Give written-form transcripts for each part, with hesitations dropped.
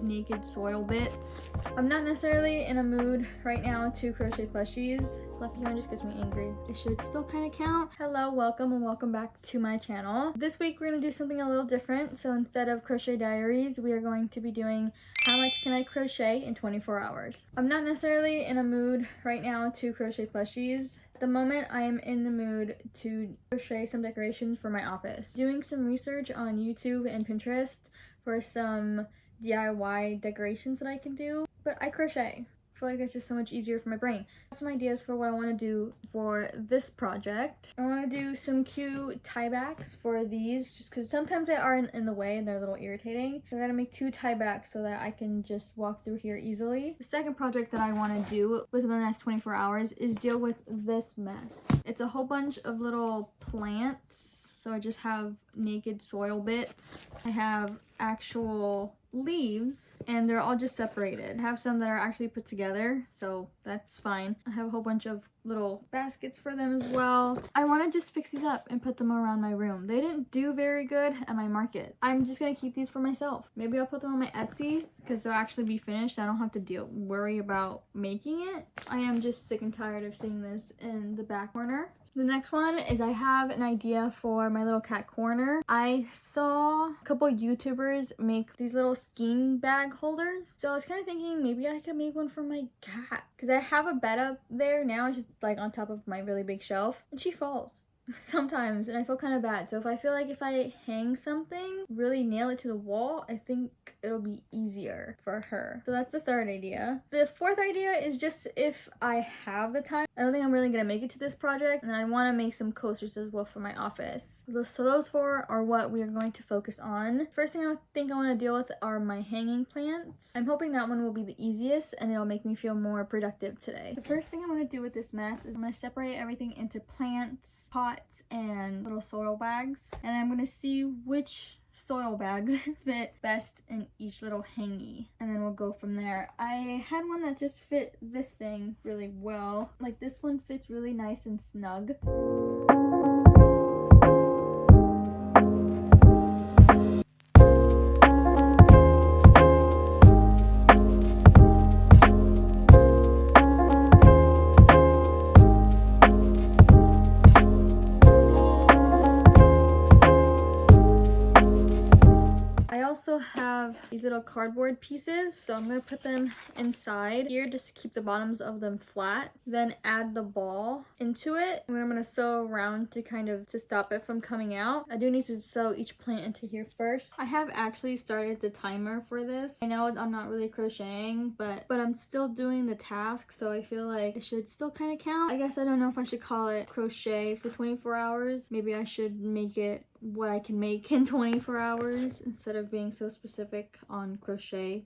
naked soil bits. I'm not necessarily in a mood right now to crochet plushies. Fluffy yarn just gets me angry. It should still kind of count. Hello, welcome, and welcome back to my channel. This week we're going to do something a little different. So instead of crochet diaries, we are going to be doing how much can I crochet in 24 hours. I'm not necessarily in a mood right now to crochet plushies. At the moment, I am in the mood to crochet some decorations for my office. Doing some research on YouTube and Pinterest for some DIY decorations that I can do, but I crochet. I feel like it's just so much easier for my brain. Some ideas for what I want to do for this project. I want to do some cute tiebacks for these, just because sometimes they are in the way and they're a little irritating. So I gotta make 2 tiebacks so that I can just walk through here easily. The second project that I want to do within the next 24 hours is deal with this mess. It's a whole bunch of little plants. So I just have naked soil bits. I have actual leaves and they're all just separated. I have some that are actually put together, so that's fine. I have a whole bunch of little baskets for them as well. I want to just fix these up and put them around my room. They didn't do very good at my market. I'm just gonna keep these for myself. Maybe I'll put them on my Etsy because they'll actually be finished. I don't have to worry about making it. I am just sick and tired of seeing this in the back corner. The next one is I have an idea for my little cat corner. I saw a couple YouTubers make these little skein bag holders. So I was kind of thinking maybe I could make one for my cat. Because I have a bed up there now. It's just like on top of my really big shelf. And she falls sometimes and I feel kind of bad. So if I hang something, really nail it to the wall, I think it'll be easier for her. So that's the third idea. The fourth idea is just if I have the time. I don't think I'm really gonna make it to this project, and I want to make some coasters as well for my office. So those 4 are what we are going to focus on. First thing I think I want to deal with are my hanging plants. I'm hoping that one will be the easiest and it'll make me feel more productive today. The first thing I'm going to do with this mess is I'm going to separate everything into plants, pots, and little soil bags, and I'm going to see which soil bags fit best in each little hangy, and then we'll go from there. I had one that just fit this thing really well. Like this one fits really nice and snug. Have these little cardboard pieces, so I'm going to put them inside here just to keep the bottoms of them flat, then add the ball into it, and I'm going to sew around to stop it from coming out. I do need to sew each plant into here first. I have actually started the timer for this. I know I'm not really crocheting, but I'm still doing the task, so I feel like it should still kind of count. I guess I don't know if I should call it crochet for 24 hours. Maybe I should make it what I can make in 24 hours instead of being so specific on crochet.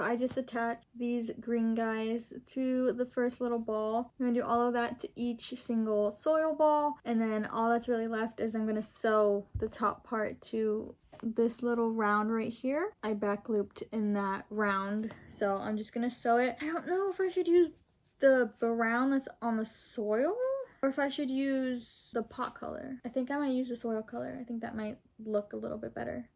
I just attached these green guys to the first little ball. I'm going to do all of that to each single soil ball, and then all that's really left is I'm going to sew the top part to this little round right here. I back looped in that round, so I'm just going to sew it. I don't know if I should use the brown that's on the soil or if I should use the pot color. I think I might use the soil color. I think that might look a little bit better.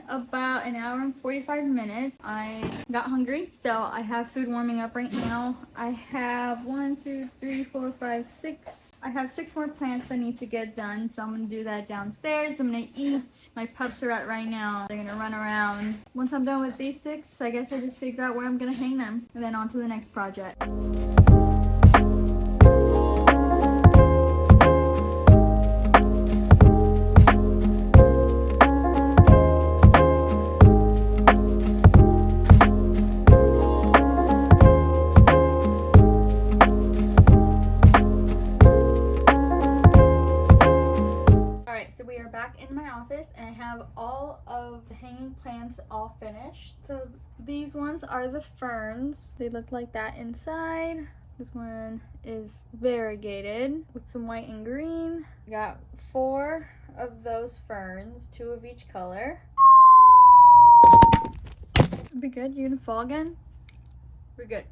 About an hour and 45 minutes. I got got hungry, so I have food warming up right now. I have 1, 2, 3, 4, 5, 6. I have 6 more plants I need to get done, so I'm gonna do that downstairs. I'm gonna eat. My pups are out right now. They're gonna run around. Once I'm done with these 6, I guess I just figure out where I'm gonna hang them, and then on to the next project. In my office, and I have all of the hanging plants all finished. So these ones are the ferns. They look like that inside. This one is variegated with some white and green. I got 4 of those ferns, 2 of each color. Be good. You gonna fall again? We're good.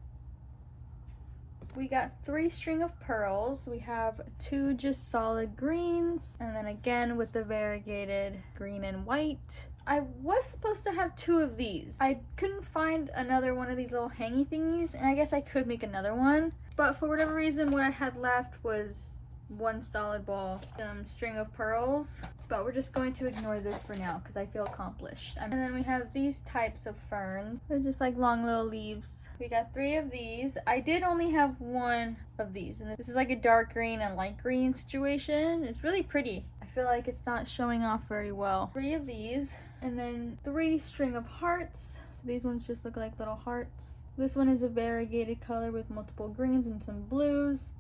We got 3 string of pearls. We have 2 just solid greens, and then again with the variegated green and white. I was supposed to have 2 of these. I couldn't find another one of these little hangy thingies, and I guess I could make another one. But for whatever reason, what I had left was 1 solid ball, string of pearls. But we're just going to ignore this for now because I feel accomplished. And then we have these types of ferns. They're just like long little leaves. We got 3 of these. I did only have 1 of these, and this is like a dark green and light green situation. It's really pretty. I feel like it's not showing off very well. 3 of these, and then 3 string of hearts. So these ones just look like little hearts. This one is a variegated color with multiple greens and some blues.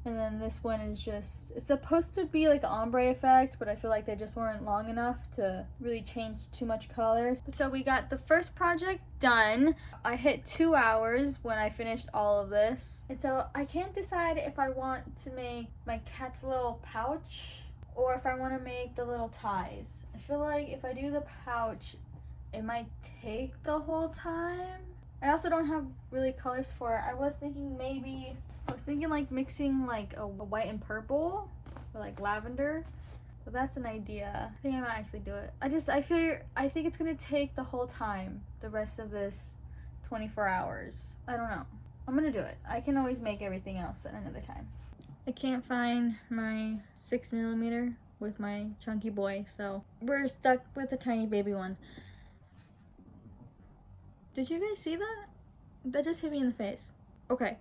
And then this one is just, it's supposed to be like an ombre effect, but I feel like they just weren't long enough to really change too much colors. So we got the first project done. I hit 2 hours when I finished all of this. And so I can't decide if I want to make my cat's little pouch or if I want to make the little ties. I feel like if I do the pouch, it might take the whole time. I also don't have really colors for it. I was thinking like mixing like a white and purple or like lavender, but that's an idea. I think I might actually do it. I think it's gonna take the whole time, the rest of this 24 hours. I don't know. I'm gonna do it. I can always make everything else at another time. I can't find my 6mm with my chunky boy, so we're stuck with a tiny baby one. Did you guys see that? That just hit me in the face. Okay,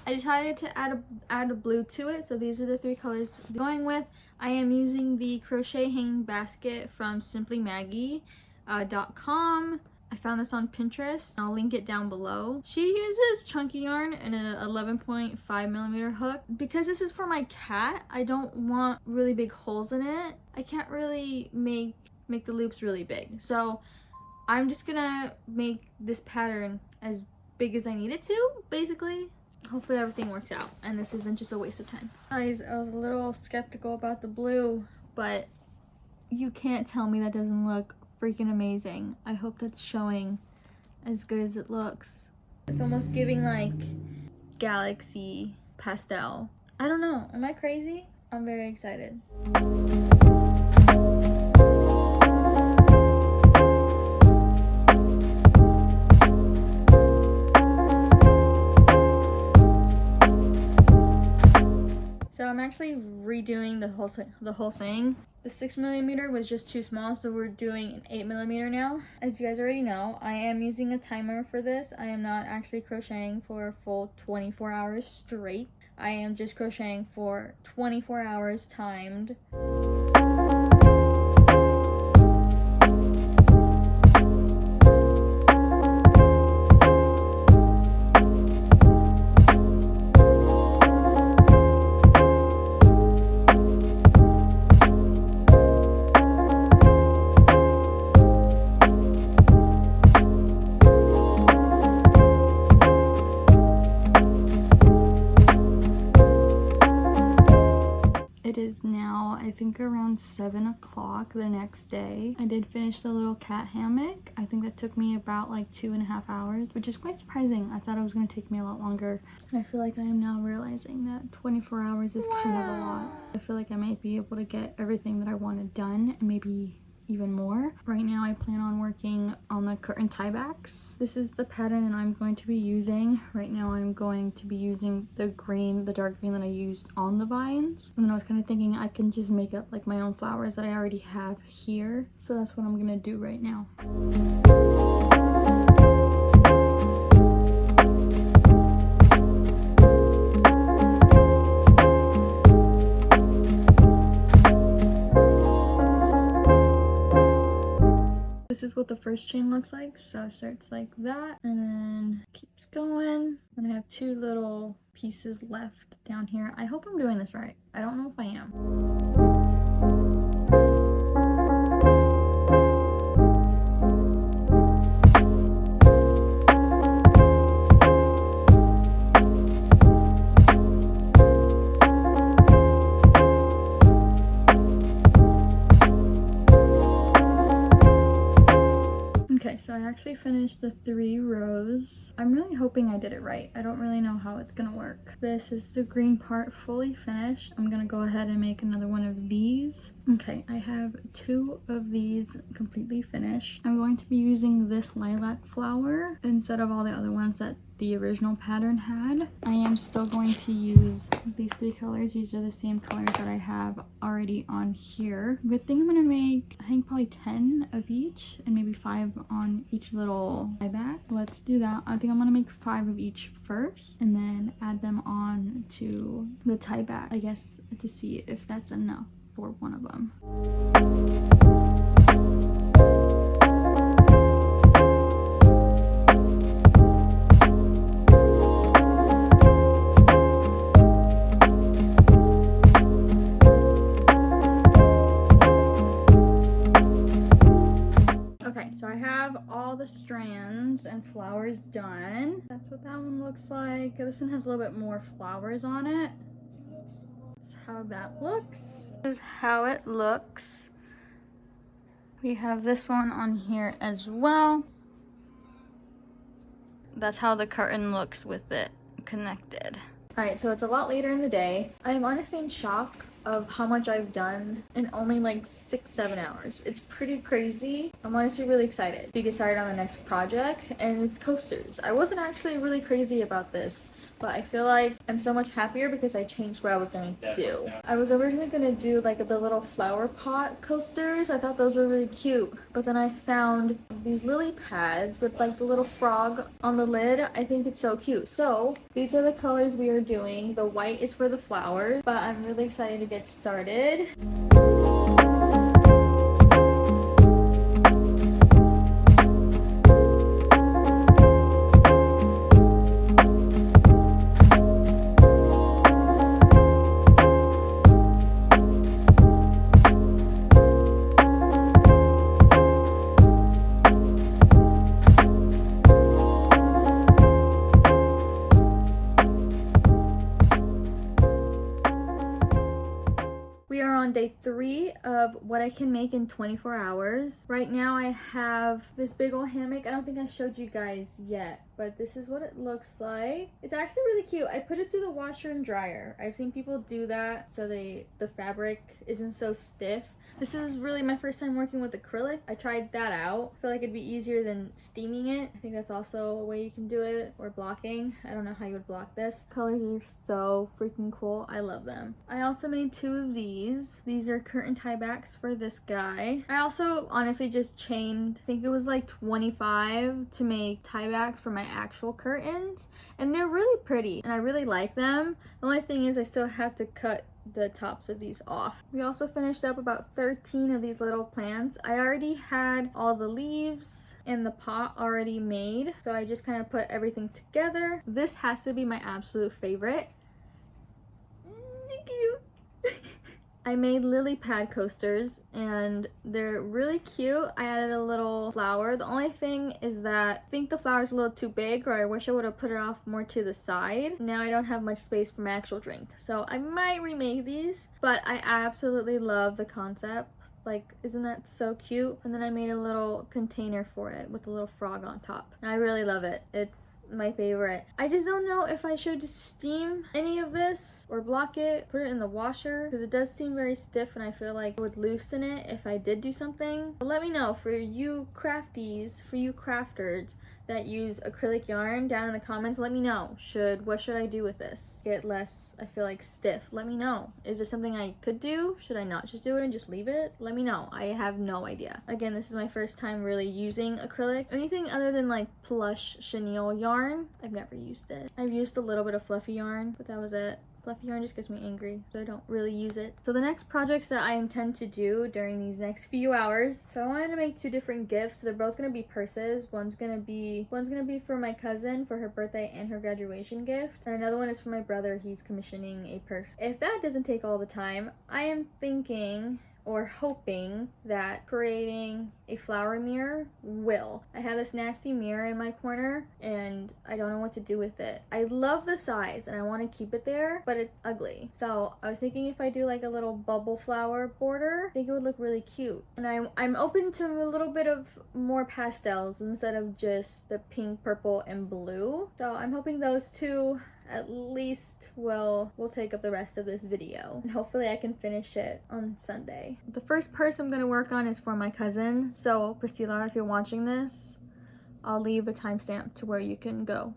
I decided to add a blue to it, so these are the 3 colors I'm going with. I am using the crochet hanging basket from simplymaggie.com. I found this on Pinterest. I'll link it down below. She uses chunky yarn and an 11.5mm hook. Because this is for my cat, I don't want really big holes in it. I can't really make the loops really big. So I'm just gonna make this pattern as big as I need it to, basically. Hopefully everything works out and this isn't just a waste of time. Guys, I was a little skeptical about the blue, but you can't tell me that doesn't look freaking amazing. I hope that's showing as good as it looks. It's almost giving like galaxy pastel. I don't know, am I crazy? I'm very excited. I'm actually redoing the whole thing. The 6mm was just too small, so we're doing an 8mm now. As you guys already know, I am using a timer for this. I am not actually crocheting for a full 24 hours straight. I am just crocheting for 24 hours timed. It is now, I think, around 7 o'clock the next day. I did finish the little cat hammock. I think that took me about like 2.5 hours, which is quite surprising. I thought it was going to take me a lot longer. I feel like I am now realizing that 24 hours is kind of a lot. I feel like I might be able to get everything that I wanted done and maybe even more. Right now I plan on working on the curtain tiebacks. This is the pattern that I'm going to be using. Right now I'm going to be using the green, the dark green that I used on the vines. And then I was kind of thinking I can just make up like my own flowers that I already have here. So that's what I'm gonna do right now. This is what the first chain looks like. So it starts like that and then keeps going. And I have 2 little pieces left down here. I hope I'm doing this right. I don't know if I am. Okay, so I actually finished the 3 rows. I'm really hoping I did it right. I don't really know how it's gonna work. This is the green part fully finished. I'm gonna go ahead and make another one of these. Okay, I have 2 of these completely finished. I'm going to be using this lilac flower instead of all the other ones that the original pattern had. I am still going to use these 3 colors. These are the same colors that I have already on here. Good thing I'm gonna make, I think probably 10 of each and maybe 5 on each little tie back. Let's do that. I think I'm gonna make 5 of each first and then add them on to the tie back, I guess, to see if that's enough for one of them. The strands and flowers done. That's what that one looks like. This one has a little bit more flowers on it. That's how that looks. This is how it looks. We have this one on here as well. That's how the curtain looks with it connected. Alright, so it's a lot later in the day. I'm honestly in shock of how much I've done in only like 6-7 hours. It's pretty crazy. I'm honestly really excited to get started on the next project, and it's coasters. I wasn't actually really crazy about this, but I feel like I'm so much happier because I changed what I was going to do. I was originally going to do like the little flower pot coasters. I thought those were really cute, but then I found these lily pads with like the little frog on the lid. I think it's so cute. So these are the colors we are doing. The white is for the flowers, but I'm really excited to get started. Day 3 of what I can make in 24 hours. Right now I have this big old hammock. I don't think I showed you guys yet, but this is what it looks like. It's actually really cute. I put it through the washer and dryer. I've seen people do that so the fabric isn't so stiff. This is really my first time working with acrylic. I tried that out. I feel like it'd be easier than steaming it. I think that's also a way you can do it, or blocking. I don't know how you would block this. Colors are so freaking cool. I love them. I also made 2 of these. These are curtain tiebacks for this guy. I also honestly just chained, I think it was like 25 to make tiebacks for my actual curtains. And they're really pretty and I really like them. The only thing is I still have to cut the tops of these off. We also finished up about 13 of these little plants. I already had all the leaves and the pot already made, so I just kind of put everything together. This has to be my absolute favorite. Thank you. I made lily pad coasters and they're really cute. I added a little flower. The only thing is that I think the flower's a little too big, or I wish I would have put it off more to the side. Now I don't have much space for my actual drink, so I might remake these, but I absolutely love the concept. Like, isn't that so cute? And then I made a little container for it with a little frog on top. And I really love it. It's my favorite. I just don't know if I should steam any of this or block it, put it in the washer, because it does seem very stiff and I feel like it would loosen it if I did do something. But let me know, for you crafties, for you crafters that use acrylic yarn, down in the comments, let me know. What should I do with this? Get less, I feel like, stiff. Let me know. Is there something I could do? Should I not just do it and just leave it? Let me know. I have no idea. Again, this is my first time really using acrylic. Anything other than like plush chenille yarn, I've never used it. I've used a little bit of fluffy yarn, but that was it. Fluffy yarn just gets me angry, so I don't really use it. So the next projects that I intend to do during these next few hours, so I wanted to make 2 different gifts. So they're both gonna be purses. One's gonna be for my cousin for her birthday and her graduation gift, and another one is for my brother. He's commissioning a purse. If that doesn't take all the time, I am thinking or hoping that creating a flower mirror will. I have this nasty mirror in my corner and I don't know what to do with it. I love the size and I want to keep it there, but it's ugly. So I was thinking if I do like a little bubble flower border, I think it would look really cute. And I'm open to a little bit of more pastels instead of just the pink, purple, and blue. So I'm hoping those 2 at least will take up the rest of this video, and hopefully I can finish it on Sunday. The first purse I'm gonna work on is for my cousin. So Priscilla, if you're watching this, I'll leave a timestamp to where you can go.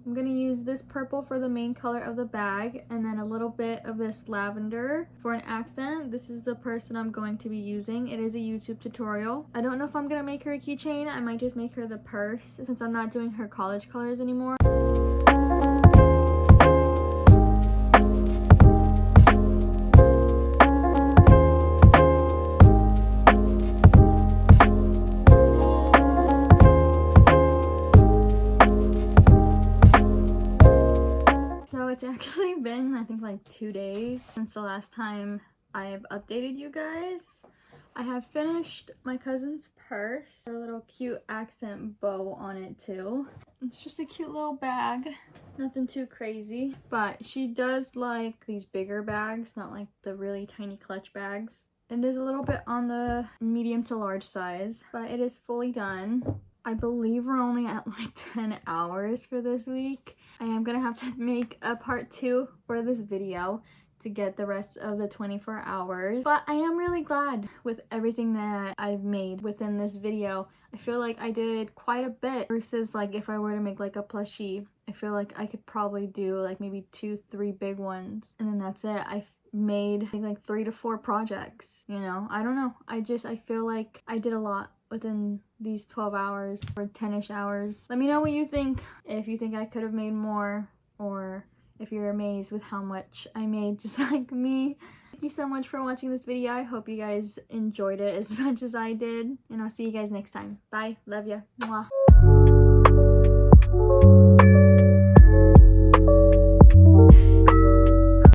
I'm gonna use this purple for the main color of the bag, and then a little bit of this lavender for an accent. This is the purse that I'm going to be using. It is a YouTube tutorial. I don't know if I'm gonna make her a keychain. I might just make her the purse since I'm not doing her college colors anymore. It's actually been, I think, like 2 days since the last time I've updated you guys. I have finished my cousin's purse. A little cute accent bow on it too. It's just a cute little bag. Nothing too crazy. But she does like these bigger bags, not like the really tiny clutch bags. It is a little bit on the medium to large size, but it is fully done. I believe we're only at like 10 hours for this week. I am gonna have to make a part 2 for this video to get the rest of the 24 hours. But I am really glad with everything that I've made within this video. I feel like I did quite a bit versus like if I were to make like a plushie. I feel like I could probably do like maybe 2-3 big ones and then that's it. I've made I think like 3 to 4 projects, you know? I don't know. I feel like I did a lot within these 12 hours or 10-ish hours. Let me know what you think. If you think I could have made more, or if you're amazed with how much I made just like me. Thank you so much for watching this video. I hope you guys enjoyed it as much as I did, and I'll see you guys next time. Bye. Love ya. Mwah.